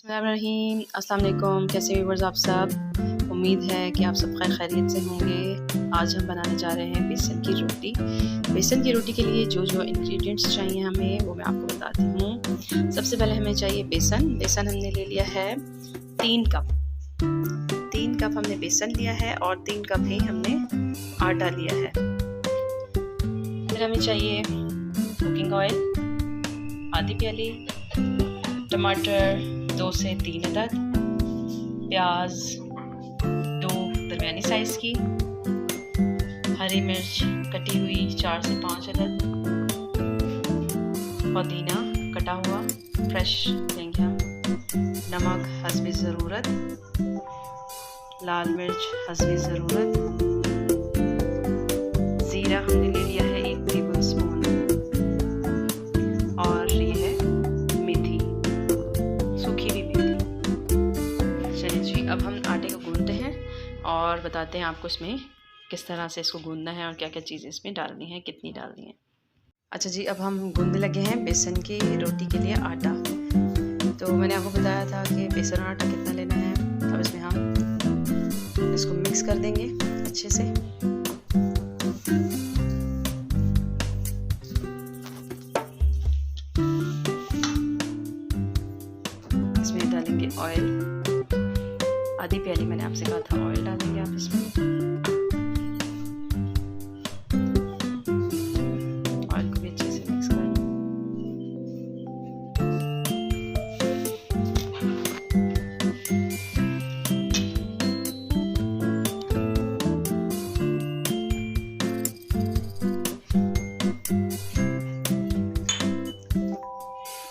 बिस्मिल्लाहिर्रहमानिर्रहीम। अस्सलाम वालेकुम। कैसे व्यूअर्स आप सब? उम्मीद है कि आप सब खैरियत से होंगे। आज हम बनाने जा रहे हैं बेसन की रोटी। बेसन की रोटी के लिए जो जो इंग्रेडिएंट्स चाहिए हमें वो मैं आपको बताती हूँ। सबसे पहले हमें चाहिए बेसन हमने ले लिया है 3 कप। 3 कप हमने बेसन लिया है और 3 कप ही हमने आटा लिया है। फिर हमें चाहिए कुकिंग ऑयल आधी प्याली, टमाटर 2 से 3 अदद, प्याज 2 दरमियानी साइज़ की, हरी मिर्च कटी हुई 4 से 5 अदद, पुदीना कटा हुआ फ्रेश लेंगे हम, नमक हस्बे ज़रूरत, लाल मिर्च हस्बे ज़रूरत, ज़ीरा हमने ले लिया है 1 टेबल स्पून, और ये है मेथी, सूखी हुई मेथी। चलिए जी, अब हम आटे को गूंदते हैं और बताते हैं आपको इसमें किस तरह से इसको गूंदना है और क्या क्या चीज़ें इसमें डालनी है, कितनी डालनी है। अच्छा जी, अब हम गूंदने लगे हैं बेसन की रोटी के लिए आटा। तो मैंने आपको बताया था कि बेसन और आटा कितना लेना है। अब इसमें हम इसको मिक्स कर देंगे अच्छे से। इसमें डालेंगे ऑयल, आधी प्याली मैंने आपसे कहा था ऑयल डालेंगे आप इसमें। ऑयल को भी अच्छे से मिक्स कर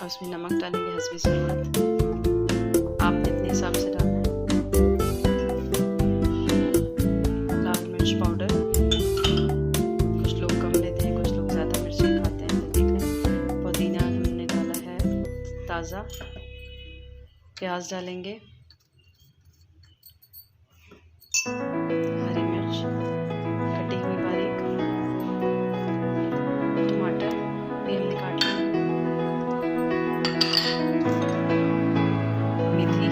और इसमें नमक डालेंगे हस्बे ज़रूरत, आपने अपने हिसाब से डालना है। लाल मिर्च पाउडर, कुछ लोग कम लेते हैं, कुछ लोग ज़्यादा मिर्च खाते हैं, तो देख लें। पुदीना हमने डाला है ताज़ा, प्याज डालेंगे, हरी मिर्च कटी हुई बारीक, टमाटर भी हमने काट लिया, मेथी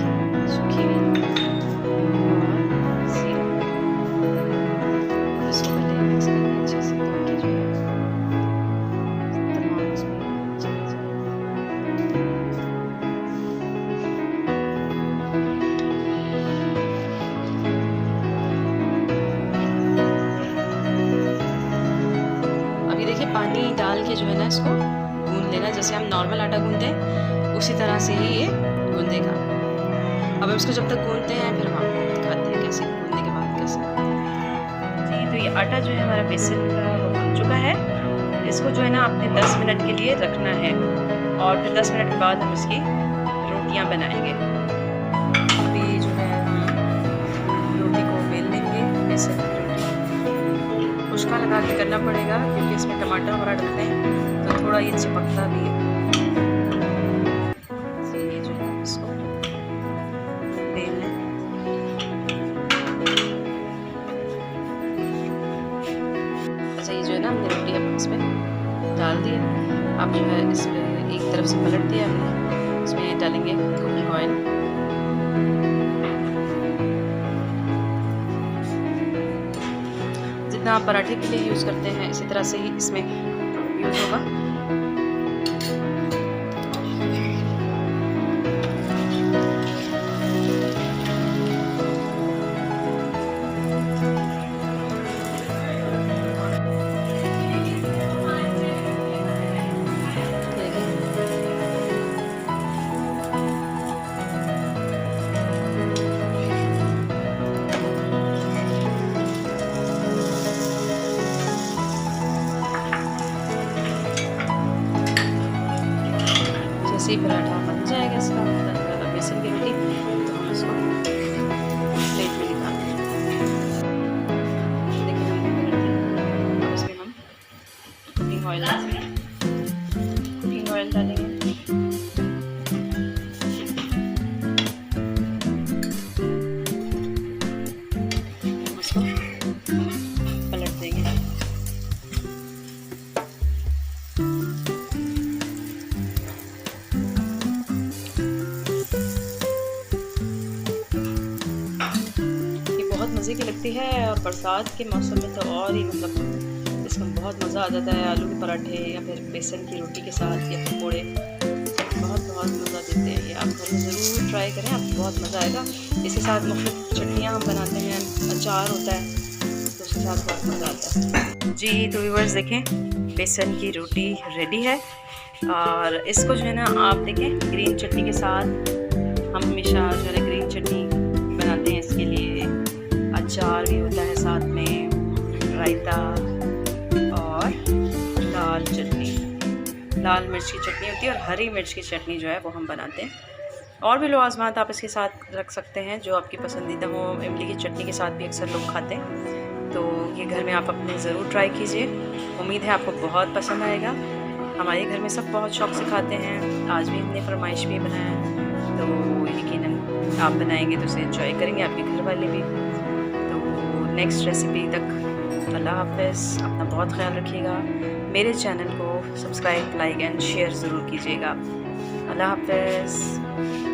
सूखी हुई और ज़ीरा। इसको पहले मिक्स करना अच्छे से ताकि जो है तमाम उसमें चले जाए। अभी देखिए पानी डाल के जो है ना इसको गूंद लेना, जैसे हम नॉर्मल आटा गूंदते हैं उसी तरह से ही ये गूंदेगा। अब इसको जब तक गूंदते हैं फिर हम दिखाते हैं कैसे गूंदने के बाद कैसे। जी, तो ये आटा जो है हमारा बेसन का वो गूंद चुका है। इसको जो है ना आपने 10 मिनट के लिए रखना है और फिर 10 मिनट के बाद हम इसकी रोटियां बनाएंगे। अभी जो है हम रोटी को बेल लेंगे, बेसन की रोटी। खुश्का लगा के करना पड़ेगा क्योंकि इसमें टमाटर वगैरह डलते हैं तो थोड़ा ये चिपकता भी है। ये जो है इसको बेल लें। अच्छा, ये जो है ना हमने रोटी अब इसमें डाल दी। अब जो है इस पर एक तरफ से पलट दिया हमने, इसमें डालेंगे कुकिंग ऑयल। जितना आप पराठे के लिए यूज़ करते हैं इसी तरह से ही इसमें यूज़ होगा। जैसे ही पराठा बन जाएगा इसका बेसन की रोटी, तो हम इसको प्लेट में निकालते हैं। देखिए हमने पलट दी। अब इसमें हम कुकिंग ऑयल डालेंगे, कुकिंग ऑयल डालेंगे। इसको पलट देंगे। मज़े की लगती है, और बरसात के मौसम में तो और ही मतलब इसमें बहुत मज़ा आ जाता है। आलू के पराठे या फिर बेसन की रोटी के साथ या पकौड़े बहुत बहुत मज़ा देते हैं। ये आप घर में ज़रूर ट्राई करें, आपको बहुत मज़ा आएगा। इसके साथ मुख्तलिफ चटनियाँ हम बनाते हैं, अचार होता है तो उसके साथ बहुत मज़ा आता है। जी तो व्यूअर्स देखें, बेसन की रोटी रेडी है, और इसको जो है ना आप देखें ग्रीन चटनी के साथ, हम हमेशा जो है ग्रीन चटनी बनाते हैं। इसके लिए अचार भी होता है साथ में, रायता और लाल चटनी, लाल मिर्च की चटनी होती है, और हरी मिर्च की चटनी जो है वो हम बनाते हैं। और भी लवाजमात आप इसके साथ रख सकते हैं जो आपकी पसंदीदा हो। इमली की चटनी के साथ भी अक्सर लोग खाते हैं, तो ये घर में आप अपने ज़रूर ट्राई कीजिए। उम्मीद है आपको बहुत पसंद आएगा। हमारे घर में सब बहुत शौक़ से खाते हैं, आज भी हमने फरमाइश भी बनाया, तो यकीनन आप बनाएंगे तो उसे एंजॉय करेंगे, आपके घर वाले भी। तो नेक्स्ट रेसिपी तक अल्लाह हाफ़िज़, अपना बहुत ख्याल रखिएगा। मेरे चैनल को सब्सक्राइब, लाइक एंड शेयर ज़रूर कीजिएगा। अल्लाह हाफ़िज़।